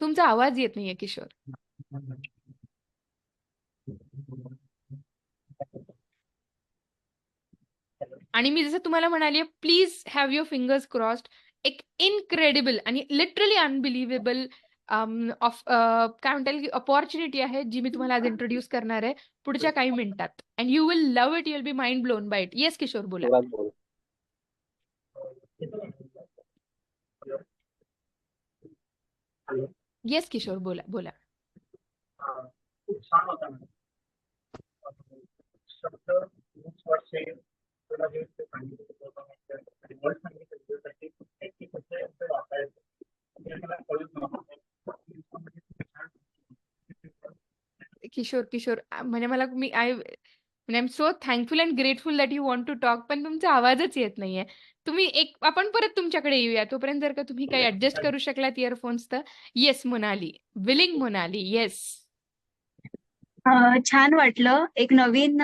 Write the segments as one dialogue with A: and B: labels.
A: तुमचा आवाज येत नाहीये किशोर. आणि मी जसं तुम्हाला म्हणाली, please have your fingers crossed. एक इनक्रेडिबल आणि लिटरली अनबिलिव्हेबल काय म्हणता येईल अपॉर्च्युनिटी आहे, जी मी तुम्हाला आज इंट्रोड्यूस करणार आहे पुढच्या काही मिनिटात. And you will love it, you will be mind blown by it. Yes Kishore, बोला. येस किशोर, बोला बोला. किशोर किशोर म्हणजे मला मी I am so thankful and grateful that you want to talk, पण तुमचा आवाजच येत नाहीये. तुम्ही आपण परत तुमच्याकडे येऊया. तोपर्यंत जर का तुम्ही काही ऍडजस्ट करू शकलात इयरफोन्स तर. Yes Monali, willing Monali. Yes.
B: छान वाटलं. एक नवीन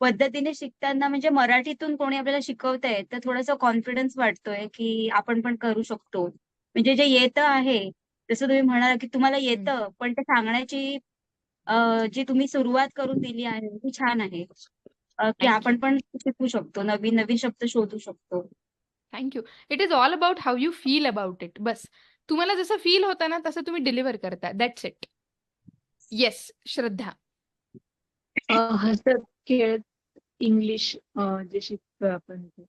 B: पद्धतीने शिकताना म्हणजे मराठीतून कोणी आपल्याला शिकवतंय तर थोडासा कॉन्फिडन्स वाटतोय की आपण पण करू शकतो. म्हणजे जे येतं आहे, जसं तुम्ही म्हणाला की तुम्हाला येतं, पण ते सांगण्याची जी तुम्ही सुरुवात करून दिली आहे ती छान आहे. की
A: थँक्यू.
B: आपण पण शिकू शकतो, नवीन नवीन शब्द शोधू शकतो.
A: Thank you. It is all about how you feel about it. बस तुम्हाला जसं फील होतं ना तसं तुम्ही डिलिव्हर करता. That's it. येस श्रद्धा.
C: हसत खेळत इंग्लिश जे शिकतोय आपण ते.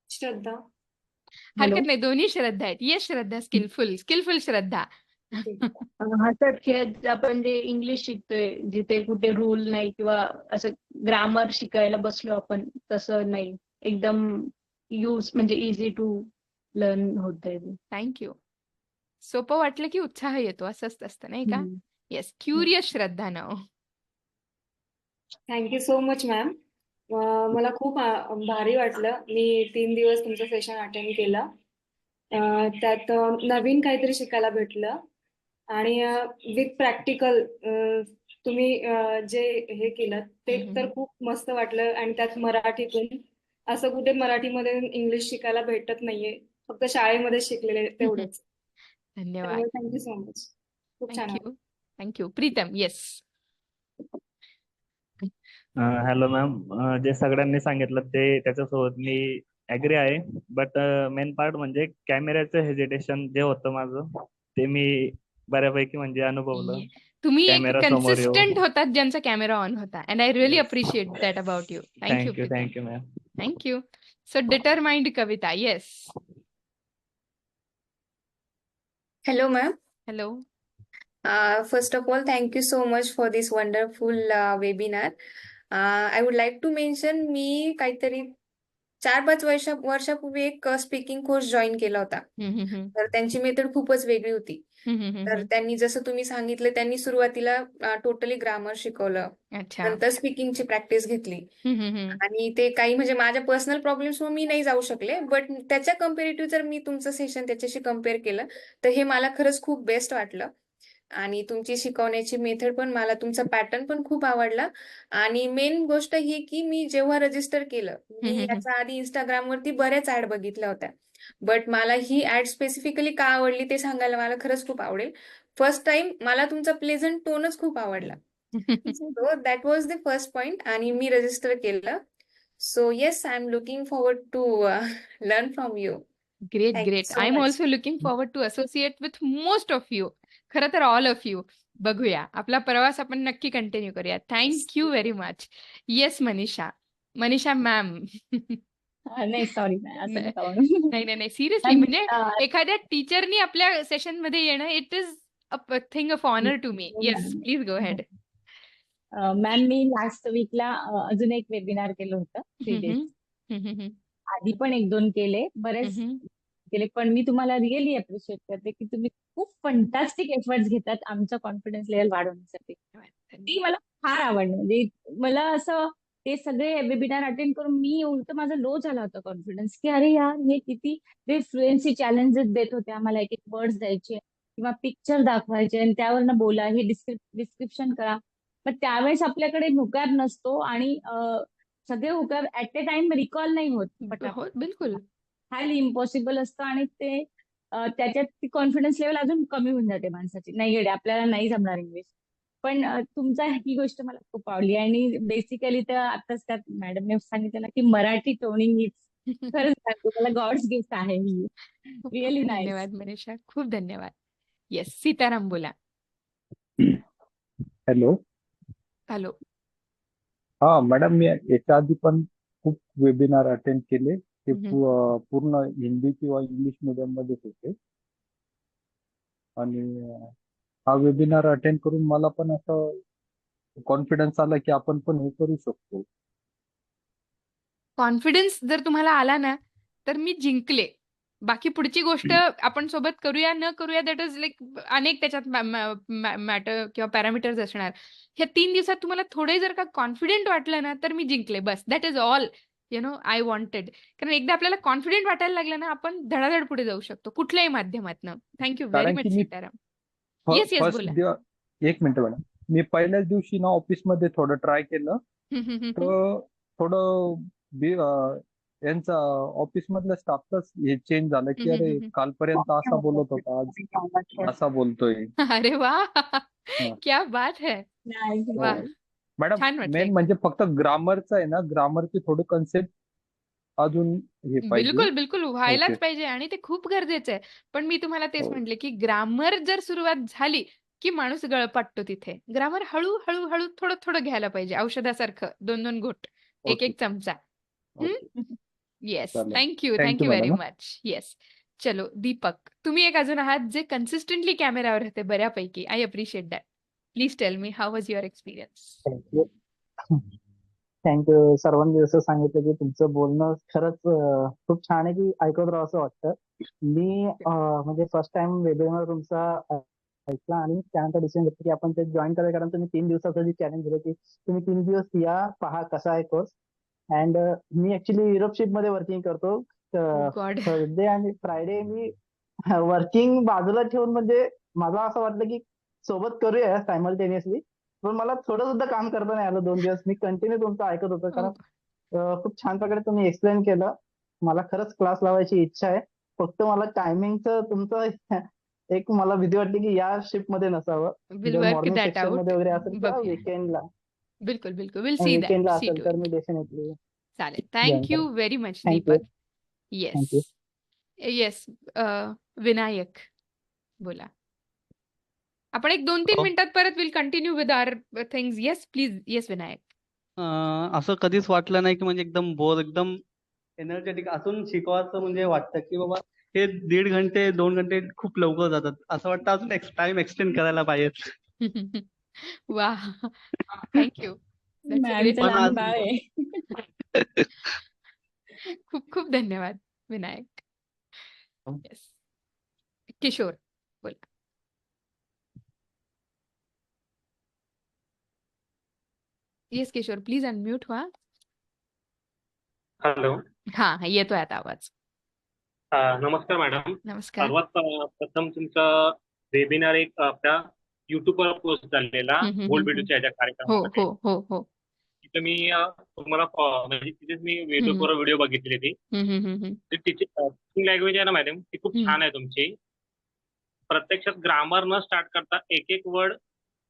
D: श्रद्धा.
C: हॅलो.
A: हरकत नाही, दोन्ही श्रद्धा आहेत. Yes Shraddha, skillful skillful Shraddha.
C: हसत खेळत आपण जे इंग्लिश शिकतोय, जिथे कुठे रूल नाही किंवा असं ग्रामर शिकायला बसलो आपण, तसं नाही. एकदम म्हणजे इझी टू लर्न होतंय ते.
A: थँक्यू. सोपं वाटलं की उत्साह येतो, असंच असतं नाही का? येस, क्युरियस श्रद्धा नाव.
D: Thank you so much ma'am. मला खूप भारी वाटलं. मी 3 दिवस तुमचं सेशन अटेंड केलं. त्यात नवीन काहीतरी शिकायला भेटलं आणि विथ प्रॅक्टिकल तुम्ही जे हे केलं ते तर खूप मस्त वाटलं. आणि त्यात मराठीतून, असं कुठे मराठीमध्ये इंग्लिश शिकायला भेटत नाहीये, फक्त शाळेमध्ये शिकलेले तेवढंच.
A: धन्यवाद.
D: Thank you so much. खूप छान वाटलं.
A: Thank you. Thank you. Pritam. Yes.
E: Hello ma'am, जे सगळ्यांनी सांगितलं ते त्याच्यासोबत मी ऍग्री आहे. बट मेन पार्ट म्हणजे कॅमेऱ्याचं हेजिटेशन जे होतं माझं, ते मी बऱ्यापैकी म्हणजे अनुभवलं.
A: तुम्ही एक
E: कॅमेरा समोर येऊ.
A: कन्सिस्टंट होतात ज्यांचा कॅमेरा ऑन होता. And I really appreciate that about you. Thank you.
E: Thank you ma'am.
A: Thank you. So determined Kavita. Yes.
F: Hello, ma'am.
A: Hello.
F: First of all, thank you so much for this wonderful webinar. I would like to mention मी काहीतरी 4-5 वर्षापूर्वी एक speaking course join केला होता. तर त्यांची method खूपच वेगळी होती. तर त्यांनी जसं तुम्ही सांगितलं, त्यांनी सुरुवातीला टोटली ग्रामर शिकवलं,
A: अच्छा.
F: नंतर स्पीकिंगची प्रॅक्टिस घेतली. आणि ते काही म्हणजे माझ्या पर्सनल प्रॉब्लेम्समुळे मी नाही जाऊ शकले, बट त्याच्या कम्पेरेटिव्ह जर मी तुमचं सेशन त्याच्याशी कम्पेअर केलं तर हे मला खरंच खूप बेस्ट वाटलं. आणि तुमची शिकवण्याची मेथड पण, मला तुमचा पॅटर्न पण खूप आवडला. आणि मेन गोष्ट ही की मी जेव्हा रजिस्टर केलं, मी याच्या आधी इंस्टाग्रामवरती बऱ्याच ऍड बघितल्या होत्या, बट मला ही ऍड स्पेसिफिकली का आवडली ते सांगायला मला खरंच खूप आवडेल. फर्स्ट टाइम मला तुमचा प्लेझंट टोनच खूप आवडला. So that was the first point. आणि मी रजिस्टर केलं. So yes, I am looking forward to learn from you.
A: Great
F: Thank you
A: great.
F: so
A: I am
F: much.
A: Also looking forward to associate with most of you. खरं तर all of you. बघूया, आपला प्रवास आपण नक्की continue करूया. Thank you very much. Yes Manisha. Manisha ma'am.
C: नाही sorry, असं
A: नाही
C: नका म्हणू.
A: नाही नाही, सिरियसली म्हणजे एखाद्या टीचरनी आपल्या सेशन मध्ये येणं, it is a thing of honour to me. Yes, please go head.
C: Ma'am, मी लास्ट वीकला अजून एक वेबिनार केलं होतं 3 days. आधी पण 1-2 केले, बरेच केले, पण मी तुम्हाला रिअली अप्रिशिएट करते की तुम्ही खूप फंटास्टिक एफर्ट्स घेतात आमचा कॉन्फिडन्स लेवल वाढवण्यासाठी. ती मला फार आवडलं. म्हणजे मला असं ते सगळे वेबिनार अटेंड करून मी उलट माझा लो झाला होता कॉन्फिडन्स, की अरे यार, हे किती ते फ्लुएन्सी चॅलेंजेस देत होते आम्हाला, एक एक वर्ड्स द्यायचे किंवा पिक्चर दाखवायचे आणि त्यावरनं बोला, हे डिस्क्रिप्शन करा. पण त्यावेळेस आपल्याकडे हुकार नसतो आणि सगळे हुकार ऍट ए टाइम रिकॉल नाही होत
A: हो,
C: पटापट.
A: बिलकुल.
C: हायली इम्पॉसिबल असतं आणि ते त्याच्यात ती कॉन्फिडन्स लेवल अजून कमी होऊन जाते माणसाची. नाही गड्या आपल्याला नाही जमणार इंग्लिश. पण तुमचा ही गोष्ट मला खूप आवडली आणि बेसिकली तर आताच त्यात मॅडमने सांगितलं ना की मराठी टोनिंग इज खरंच सांगतो मला गॉड्स गिफ्ट आहे ही.
A: खूप
C: रिअली
A: खूप
C: नाईस.
A: धन्यवाद मनीषा, खूप धन्यवाद. येस, सीताराम बोला.
G: हॅलो.
A: हॅलो.
G: हा मॅडम, मी याच्या आधी पण खूप वेबिनार अटेंड केले. ते
A: हम्म.
G: पूर्ण हिंदी किंवा इंग्लिश मीडियम मध्येच होते. आणि हा वेबिनार अटेंड करून मला पण असं कॉन्फिडन्स आला की आपण पण हे करू शकतो.
A: कॉन्फिडन्स जर तुम्हाला आला ना तर मी जिंकले. बाकी पुढची गोष्ट आपण सोबत करूया न करूया दॅट इज लाईक अनेक त्याच्यात मॅटर किंवा पॅरामीटर्स असणार. ह्या 3 दिवसात तुम्हाला थोडे जर का कॉन्फिडेंट वाटलं ना तर मी जिंकले. बस that is all I wanted. कारण एकदा आपल्याला कॉन्फिडेंट वाटायला लागलं ना आपण धडाधड पुढे जाऊ शकतो कुठल्याही माध्यमातनं. थँक्यू व्हेरी
G: कारण की
A: मच
G: मी
A: सीताराम. येस येस
G: फर्स्ट
A: बोला.
G: एक मिनिट मॅडम, मी पहिल्याच दिवशी ना ऑफिसमध्ये थोडं ट्राय केलं. तर थोडं यांचा ऑफिस मधल्या स्टाफचाच हे चेंज झालं की अरे कालपर्यंत असा बोलत होता, आज असा बोलतोय.
A: अरे वा,
G: हा.
A: क्या बात है.
C: नाईस.
A: वा,
G: मॅडम,
A: छान वाटलं
G: मेन
A: ऐकून.
G: म्हणजे फक्त ग्रामरचं आहे ना, ग्रामरची थोडी कन्सेप्ट अजून हे पाहिजे.
A: बिलकुल बिलकुल
G: ओके.
A: व्हायलाच पाहिजे आणि ते खूप गरजेचं आहे. पण मी तुम्हाला तेच
G: हो.
A: म्हटले की ग्रामर जर सुरुवात झाली की माणूस गळपाटतो तिथे. ग्रामर हळू हळू हळू थोडं थोडं घ्यायला पाहिजे, औषधासारखं 2-2 घोट, एक
G: ओके.
A: एक चमचा.
G: ओके.
A: येस,
G: चालेल.
A: Thank you
G: thank you
A: very
G: madam.
A: Much. Yes. चलो दीपक, तुम्ही एक अजून आहात जे कन्सिस्टंटली कॅमेरावर राहते बऱ्यापैकी. I appreciate that. Please tell me how was your experience.
H: Thank you. Thank you. सर्वांनी जसं सांगितलं की तुमचं बोलणं खरंच खूप छान आहे की ऐकत राहावं असं वाटतं. मी म्हणजे फर्स्ट टाइम वेबिनार तुमचा ऐकला आणि त्यानंतर डिसिजन घेतलं की आपण ते जॉईन करायचं. कारण तुम्ही 3 दिवसाचं जे चॅलेंज दिलं की तुम्ही 3 दिवस या, पहा कसा आहे कोर्स. अँड मी ऍक्च्युली युरोपशिप मध्ये वर्किंग करतो.
A: गॉड.
H: थर्सडे आणि फ्रायडे मी वर्किंग बाजूला ठेवून म्हणजे मला असं वाटलं की सोबत करूया सायमल्टेनियसली. पण मला थोडं सुद्धा काम करता नाही आलं 2 दिवस. मी कंटिन्यू तुमचं ऐकत होतो कारण खूप छान प्रकारे तुम्ही एक्सप्लेन केलं. मला खरंच क्लास लावायची इच्छा आहे. फक्त मला टायमिंगचं तुमचं एक मला भीती वाटते की या शिफ्ट मध्ये नसावं.
A: विल
H: जर
A: work
H: morning
A: that
H: section
A: out.
H: मध्ये वगैरे असेल किंवा
A: बघूया.
H: विकेंडला
A: बिलकुल बिलकुल विल सी दॅट.
H: विकेंडला
A: सी
H: असेल
A: टू
H: तर
A: इट.
H: मी डेफिनेटली
A: चालेल.
H: जॉईन
A: थँक्यू
H: करेन.
A: Very much
H: thank you.
A: Deepak. Yes.
H: Thank you.
A: Yes. Vinayak बोला. आपण एक 2-3 मिनिटात परत will continue with our things. Yes please. Yes Vinayak.
I: असं कधीच वाटलं नाही की म्हणजे एकदम बोर, एकदम एनर्जेटिक असून शिकवायचं म्हणजे वाटतं की बाबा हे 1.5 घंटे 2 घंटे खूप लवकर जातात. असं वाटतं अजून टाइम एक्सटेंड करायला पाहिजे.
A: वा, थँक्यू. That's a great.
C: मॅमचं
I: पण
C: लहान
I: आज
C: बाळ आहे.
A: खूप खूप धन्यवाद विनायक. येस. किशोर बोला. येस किशोर प्लीज अनम्यूट व्हा.
J: हॅलो.
A: हा येतोय आता आवाज.
J: नमस्कार मॅडम.
A: नमस्कार.
J: सर्वात प्रथम तुमचा वेबिनार एक आपल्या युट्यूबवर पोस्ट झालेला गोल्ड व्हिडिओच्या याच्या
A: हो
J: कार्यक्रमामध्ये.
A: हो हो हो.
J: तिथे मी तुम्हाला म्हणजे तिथेच मी
A: हम्म,
J: युट्यूबवर व्हिडिओ बघितली ती. टीचिंग लँग्वेज आहे ना मॅडम, ती खूप छान आहे तुमची. प्रत्यक्षात ग्रामर न स्टार्ट करता एक एक वर्ड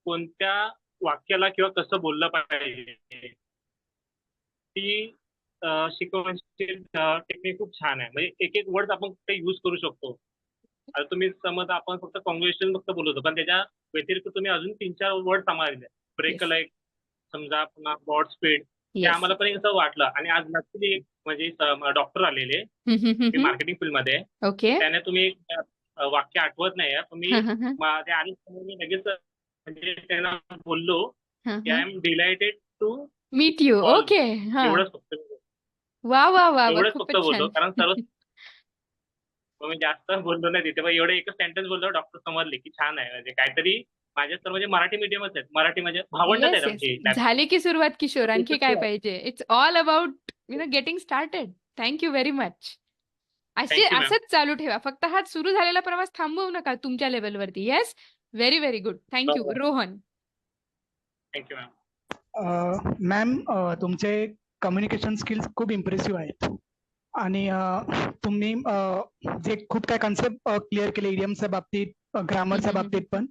J: कोणत्या वाक्याला किंवा कसं बोललं पाहिजे ती शिकवण्याची टेक्निक खूप छान आहे. म्हणजे एक एक वर्ड आपण कुठे युज करू शकतो. आता तुम्ही समज आपण फक्त कॉंग्रॅच्युलेशन फक्त बोलतो, पण त्याच्या व्यतिरिक्त तुम्ही अजून 3-4 वर्ड सांभाळले. Break
A: Yes.
J: लाईक समजा पुन्हा ब्रॉड स्पीड. ते
A: येस.
J: आम्हाला पण असं वाटलं. आणि आज नक्की एक म्हणजे डॉक्टर आलेले मी मार्केटिंग फील्डमध्ये.
A: ओके.
J: त्याने तुम्ही एक वाक्य आठवत नाही तुम्ही ते आले मी लगेच म्हणजे त्यांना बोललो की I am delighted to
A: meet you.
J: Call.
A: Okay. हा.
J: एवढंच फक्त
A: वा वा वा वा.
J: एवढंच फक्त
A: खूपच
J: बोललो.
A: छान.
J: कारण सर्व मी जास्त बोललो नाही तिथे. पण एवढं एकच सेंटेन्स बोललो, डॉक्टर समजले की छान आहे. म्हणजे काहीतरी माझ्या तर म्हणजे मराठी मीडियमच आहेत. मराठी म्हणजे भावंडच
A: येस
J: आहेत
A: येस.
J: आमची.
A: झाली की सुरुवात किशोर. आणखी काय
J: Thank
A: पाहिजे. It's all about getting started. Thank you very much.
J: you, ma'am.
A: असंच चालू ठेवा. फक्त हा सुरू झालेला प्रवास थांबवू नका तुमच्या लेवलवरती. Yes. Very very good. Thank you.
J: बरोबर.
A: रोहन.
J: Thank you ma'am.
K: मॅम तुमचे कम्युनिकेशन स्किल्स खूप इम्प्रेसिव्ह आहेत आणि तुम्ही जे खूप काय कन्सेप्ट क्लिअर केले इडियमच्या बाबतीत, ग्रामरच्या बाबतीत पण.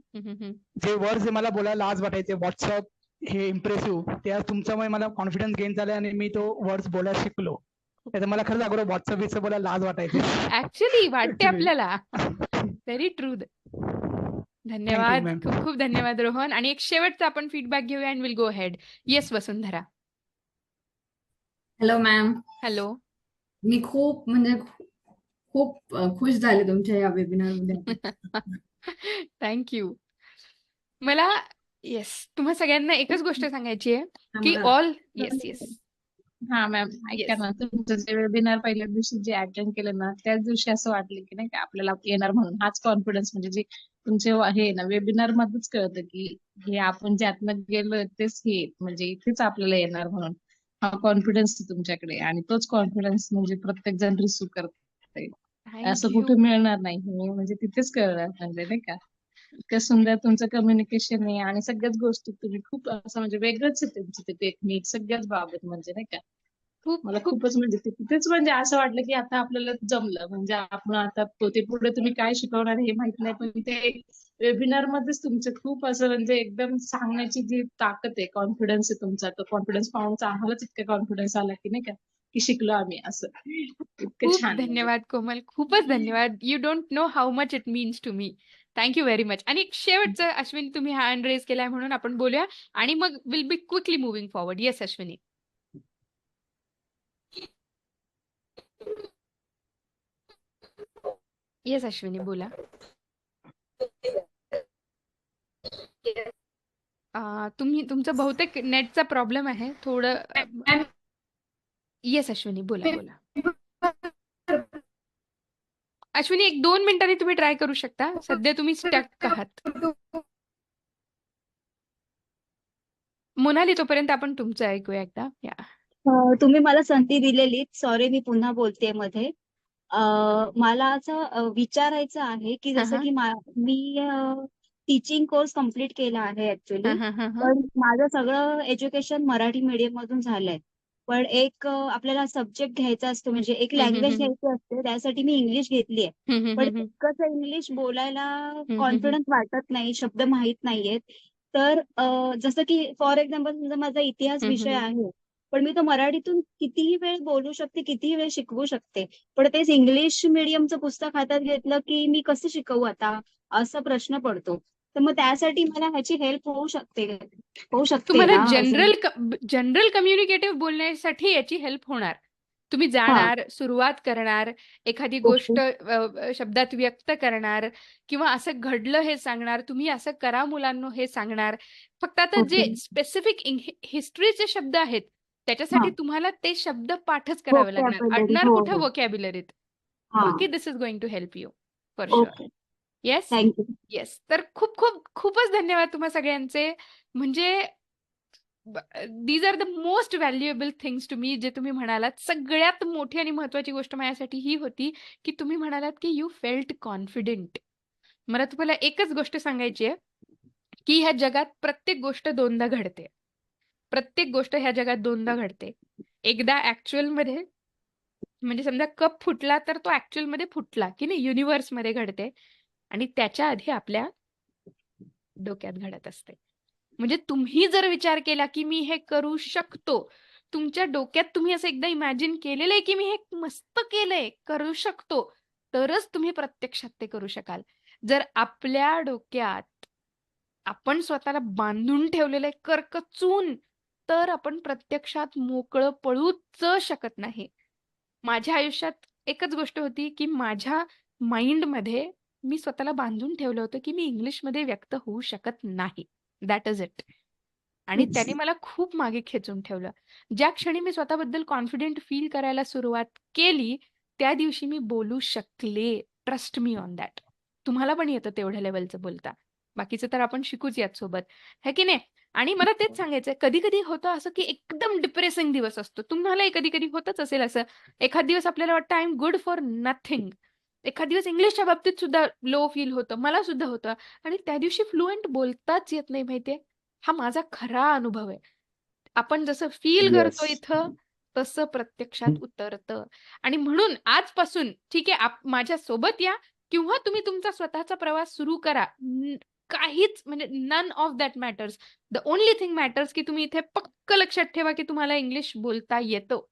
K: जे वर्ड्स मला बोलायला लाज वाटायचे व्हॉट्सअप हे इम्प्रेसिव्ह, ते आज तुमच्यामुळे मला कॉन्फिडन्स गेन झाले आणि मी तो वर्ड्स बोलायला शिकलो. त्याचं मला खरंच अगोदर व्हॉट्सअप विषय बोलायला लाज वाटायचे.
A: ऍक्च्युली वाटते
K: Actually.
A: आपल्याला. Very true. धन्यवाद.
K: ma'am.
A: खूप खूप धन्यवाद रोहन. आणि एक शेवटचा आपण फीडबॅक घेऊया and will go head. Yes Vasundhara.
L: Hello ma'am,
A: hello.
L: मी खूप खुश झाले तुमच्या या वेबिनारमध्ये.
A: थँक्यू. मला येस तुम्हा सगळ्यांना एकच गोष्ट सांगायची आहे की
L: आम्हाला-
A: ऑल येस येस
C: हा मॅम, ऐका
A: Yes.
C: ना, तुमचं जे वेबिनार पहिल्या दिवशी जे अटेंड केलं ना, त्याच दिवशी असं वाटलं की नाही का आपल्याला येणार म्हणून. हाच कॉन्फिडन्स म्हणजे जे तुमचे हे ना वेबिनार मध्येच कळतं की हे आपण ज्यातनं गेलो तेच हे म्हणजे इथेच आपल्याला येणार म्हणून. हा कॉन्फिडन्स तुमच्याकडे, आणि तोच कॉन्फिडन्स म्हणजे प्रत्येक जण रिसिव्ह करते. असं कुठे
A: थँक्यू.
C: मिळणार नाही. हे म्हणजे तिथेच कळणार म्हणजे नाही का. इतकं सुंदर तुमचं कम्युनिकेशन आहे आणि सगळ्याच गोष्टी तुम्ही खूप असं म्हणजे वेगळंच आहे तुमचं ते टेक्निक सगळ्याच बाबत म्हणजे नाही का.
A: खूप
C: मला
A: खूप
C: खूपच म्हणजे तिथेच म्हणजे असं वाटलं की आता आपल्याला जमलं, म्हणजे आपण आता ते पुढे तुम्ही काय शिकवणार हे माहित नाही, पण ते वेबिनार मध्येच तुमचं खूप असं म्हणजे एकदम सांगण्याची जी ताकद आहे, कॉन्फिडन्स आहे तुमचा, तो कॉन्फिडन्स पाहून आम्हालाच इतका कॉन्फिडन्स आला की नाही का, की शिकलो आम्ही असं. इतकं
A: खूप
C: छान म्हणजे.
A: धन्यवाद कोमल. खूपच धन्यवाद. You don't know how much it means to me. Thank you very much. आणि एक शेवटचं अश्विनी तुम्ही हँड रेज केलाय म्हणून आपण बोलूया आणि मग will be quickly moving forward. Yes Ashwini. Yes Ashwini बोला. तुम्ही तुमचं बहुतेक नेटचा प्रॉब्लेम आहे थोडं. येस अश्विनी बोला बोला. अश्विनी 1-2 मिनिटांनी तुम्ही ट्राय करू शकता. सध्या तुम्ही स्टक आहात. मोनाली तोपर्यंत आपण तुमचं ऐकूया एकदा. या.
B: तुम्ही मला संधी दिलेली, सॉरी मी पुन्हा बोलते मध्ये. मला असं विचारायचं आहे की
A: हा,
B: जसं
A: हा.
B: की मी टीचिंग कोर्स कम्प्लीट केला आहे
A: हा,
B: ऍक्च्युली.
A: हा, हा, हा.
B: पण माझं सगळं एज्युकेशन मराठी मीडियम मधून झालंय. पण एक आपल्याला सब्जेक्ट घ्यायचा असतो, म्हणजे एक
A: हम्म, हम्म,
B: लँग्वेज
A: हम्म.
B: घ्यायची असते, त्यासाठी मी इंग्लिश घेतलीये.
A: हम्म, हम्म,
B: पण
A: हम्म,
B: कसं इंग्लिश बोलायला
A: हम्म.
B: कॉन्फिडन्स वाटत नाही, शब्द माहित नाहीयेत. तर जसं की फॉर एक्झाम्पल समजा माझा इतिहास
A: हम्म,
B: विषय
A: हम्म.
B: आहे, पण मी तो मराठीतून कितीही वेळ बोलू शकते, कितीही वेळ शिकवू शकते. पण तेच इंग्लिश मीडियमचं पुस्तक हातात घेतलं की मी कसं शिकवू आता, असा प्रश्न पडतो. तर मग त्यासाठी मला ह्याची हेल्प होऊ शकते
A: तुम्हाला
B: ना असं.
A: जनरल कम्युनिकेटिव्ह बोलण्यासाठी याची हेल्प होणार. तुम्ही
B: हा.
A: जाणार, सुरुवात करणार, एखादी गोष्ट
B: ओके.
A: शब्दात व्यक्त करणार किंवा असं घडलं हे सांगणार, तुम्ही असं करा मुलांनो हे सांगणार. फक्त आता जे
B: ओके.
A: स्पेसिफिक हिस्ट्रीचे शब्द आहेत त्याच्यासाठी
B: हा.
A: तुम्हाला ते शब्द पाठच करावे लागणार.
B: व्होकॅब्युलरी.
A: अडणार
B: हो
A: कुठं
B: हो.
A: व्होकॅब्युलरीत.
B: हा.
A: बाकी this is going to help you for sure.
B: Okay.
A: Yes
B: thank you.
A: Yes. तर खूप खूप खूपच धन्यवाद तुम्हा सगळ्यांचे. म्हणजे these are the most valuable things to me. जे तुम्ही म्हणालात सगळ्यात मोठी आणि महत्वाची गोष्ट माझ्यासाठी ही होती की तुम्ही म्हणालात की यू फेल्ट कॉन्फिडेंट. मला तुम्हाला एकच गोष्ट सांगायची आहे की ह्या जगात प्रत्येक गोष्ट दोनदा घडते. प्रत्येक गोष्ट ह्या जगात दोनदा घडते. एकदा ऍक्च्युअल मध्ये, म्हणजे समजा कप फुटला तर तो ऍक्च्युअल मध्ये फुटला की नाही, युनिव्हर्स मध्ये घडते. आणि त्याच्या आधी आपल्या डोक्यात घडत असते. म्हणजे तुम्ही जर विचार केला की मी हे करू शकतो, तुमच्या डोक्यात तुम्ही असं एकदा इमॅजिन केलेलं आहे की मी हे मस्त केलंय, करू शकतो, तरच तुम्ही प्रत्यक्षात ते करू शकाल. जर आपल्या डोक्यात आपण स्वतःला बांधून ठेवलेलं आहे करकचून, तर आपण प्रत्यक्षात मोकळं पळूच शकत नाही. माझ्या आयुष्यात एकच गोष्ट होती की माझ्या माइंडमध्ये मी स्वतःला बांधून ठेवलं होतं की मी इंग्लिशमध्ये व्यक्त होऊ शकत नाही. That is it. आणि त्याने मला खूप मागे खेचून ठेवलं. ज्या क्षणी मी स्वतःबद्दल कॉन्फिडेंट फील करायला सुरुवात केली, त्या दिवशी मी बोलू शकले. Trust me on that. तुम्हाला पण येतं तेवढ्या लेवलचं बोलता. बाकीचं तर आपण शिकूच यात सोबत, है की नाही? आणि मला तेच सांगायचंय, कधी-कधी होतं असं की एकदम डिप्रेसिंग दिवस असतो. तुम्हालाही कधी-कधी होतच असेल असं. एखाद दिवस आपल्याला वाटतं I am good for nothing. एखाद दिवस इंग्लिशच्या बाबतीत सुद्धा लो फील होतं. मला सुद्धा होतं. आणि त्या दिवशी फ्लुएंट बोलताच येत नाही माहितीये. हा माझा खरा अनुभव आहे. आपण जसं फील
G: येस.
A: करतो इथं, तसं प्रत्यक्षात उतरतं. आणि म्हणून आजपासून ठीक आहे, माझ्या सोबत या किंवा तुम्ही तुमचा स्वतःचा प्रवास सुरू करा. काहीच म्हणजे none of that matters. The only thing matters की तुम्ही इथे पक्क लक्षात ठेवा की तुम्हाला इंग्लिश बोलता येतं.